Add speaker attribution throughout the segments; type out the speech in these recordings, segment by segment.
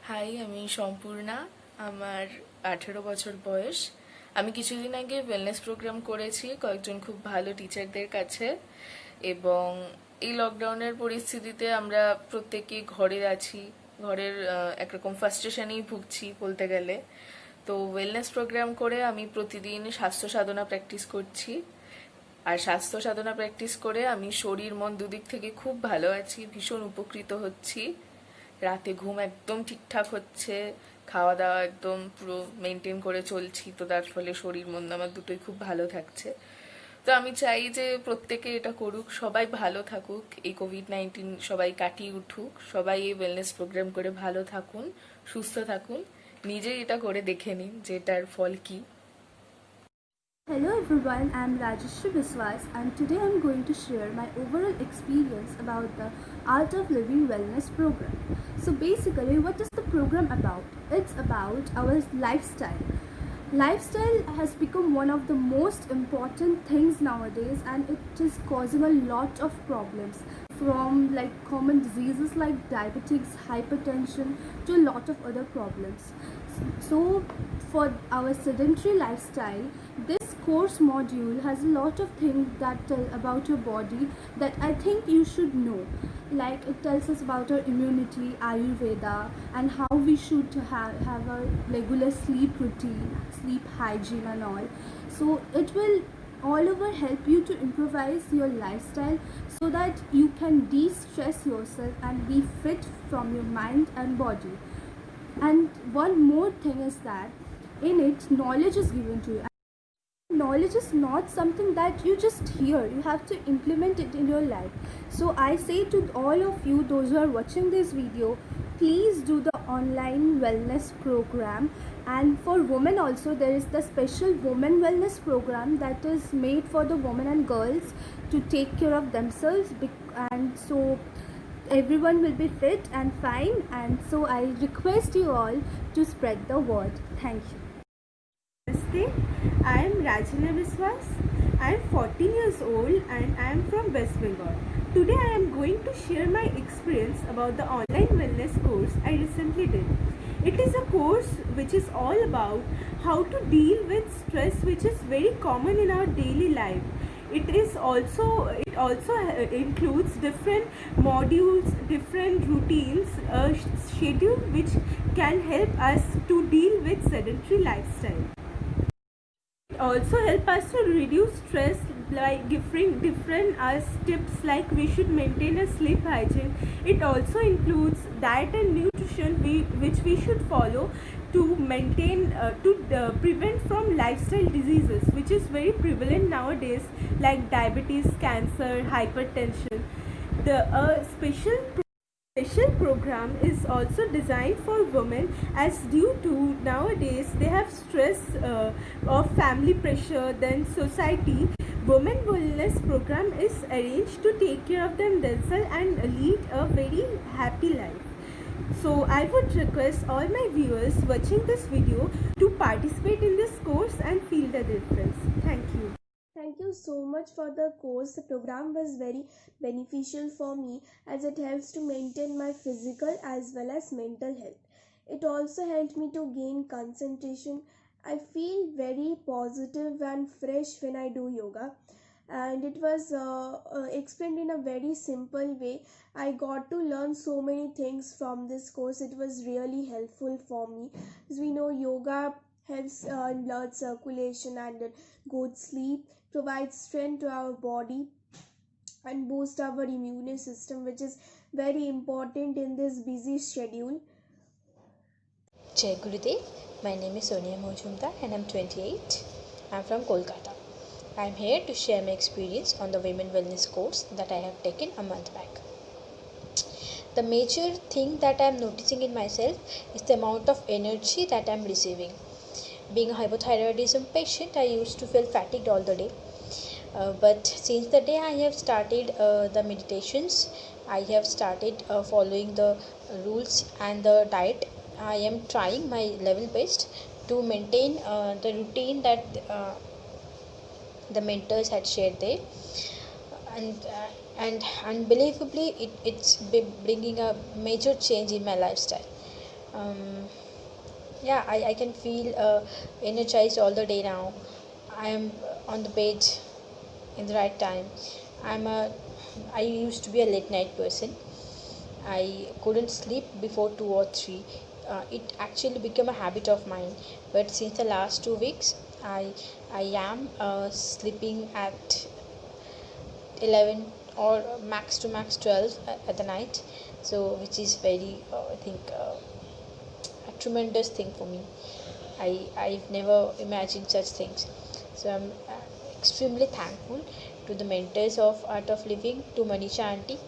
Speaker 1: High, আমি সম্পূর্ণা। আমার 18 বছর বয়স। আমি কিছুদিন আগে ওয়েলনেস প্রোগ্রাম করেছি কয়েকজন খুব ভালো টিচারদের কাছে। এবং এই লকডাউনের পরিস্থিতিতে আমরা প্রত্যেকেই ঘরে আছি, ঘরের একরকম ফ্রাস্ট্রেশনেই ভুগছি বলতে গেলে। তো ওয়েলনেস প্রোগ্রাম করে আমি প্রতিদিন স্বাস্থ্য সাধনা প্র্যাকটিস করছি। আর স্বাস্থ্য সাধনা প্র্যাকটিস করে আমি শরীর মন দুদিক থেকে খুব ভালো আছি, ভীষণ উপকৃত হচ্ছি। রাতে ঘুম একদম ঠিকঠাক হচ্ছে, খাওয়া দাওয়া একদম পুরো মেনটেন করে চলছি, তো তার ফলে শরীর মন আমার দুটোই খুব ভালো থাকছে। তো আমি চাই যে প্রত্যেকে এটা করুক, সবাই ভালো থাকুক, এই কোভিড-19 সবাই কাটিয়ে উঠুক, সবাই এই ওয়েলনেস প্রোগ্রাম করে ভালো থাকুন, সুস্থ থাকুন। নিজেই এটা করে দেখে নিন যে এটার ফল কী।
Speaker 2: Hello everyone, I'm Rajeshri Biswas and today I'm going to share my overall experience about the Art of Living Wellness program. So basically, what is the program about? It's about our lifestyle. Lifestyle has become one of the most important things nowadays and it is causing a lot of problems from like common diseases like diabetes, hypertension to a lot of other problems. So for our sedentary lifestyle, this course module has a lot of things that tell about your body that I think you should know. Like it tells us about our immunity, Ayurveda, and how we should have a regular sleep routine, sleep hygiene, and all. So it will all over help you to improvise your lifestyle so that you can de-stress yourself and be fit from your mind and body. And one more thing is that in it, knowledge is given to you. Knowledge is not something that you just hear, you have to implement it in your life. So I say to all of you, those who are watching this video, please do the online wellness program. And for women also, there is the special women wellness program that is made for the women and girls to take care of themselves. And so everyone will be fit and fine, and so I request you all to spread the word. Thank you.
Speaker 3: Namaste, I am Rajana Biswas. I am 14 years old and I am from West Bengal. Today I am going to share my experience about the online wellness course I recently did. It is a course which is all about how to deal with stress, which is very common in our daily life. It also includes different modules, different routines, schedule which can help us to deal with sedentary lifestyle. Also help us to reduce stress by giving different tips like we should maintain a sleep hygiene. It also includes diet and nutrition which we should follow to maintain to prevent from lifestyle diseases which is very prevalent nowadays like diabetes, cancer, hypertension. The special program is also designed for women as due to nowadays they have stress of family pressure, then society. Women wellness program is arranged to take care of themselves and lead a very happy life. So I would request all my viewers watching this video to participate in this course and feel the difference. Thank you.
Speaker 4: Thank you so much for the course. The program was very beneficial for me as it helps to maintain my physical as well as mental health. It also helped me to gain concentration. I feel very positive and fresh when I do yoga, and it was explained in a very simple way. I got to learn so many things from this course. It was really helpful for me. As we know, yoga helps in blood circulation and good sleep, provides strength to our body, and boost our immune system, which is very important in this busy schedule.
Speaker 5: Jai Gurudev. My name is Sonia Mojumdar and I'm 28. I'm from Kolkata. I'm here to share my experience on the Women Wellness course that I have taken a month back. The major thing that I'm noticing in myself is the amount of energy that I'm receiving. Being a hypothyroidism patient, I used to feel fatigued all the day. But since the day I have started the meditations, I have started following the rules and the diet. I am trying my level best to maintain the routine that the mentors had shared there, and unbelievably it's bringing a major change in my lifestyle. um, yeah, I can feel energized all the day now. I am on the bed in the right time. I'm a I used to be a late night person. I couldn't sleep before 2 or 3. It actually became a habit of mine. But since the last 2 weeks, I am sleeping at 11 or max to max 12 at the night. So which is very I think a tremendous thing for me. I've never imagined such things. So I'm extremely thankful to the mentors of Art of Living, to Manisha auntie,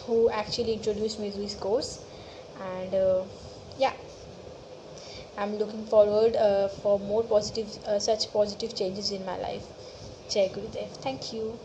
Speaker 5: who actually introduced me to this course. And yeah, I'm looking forward for more positive, such positive changes in my life. Jai Gurudev. Thank you.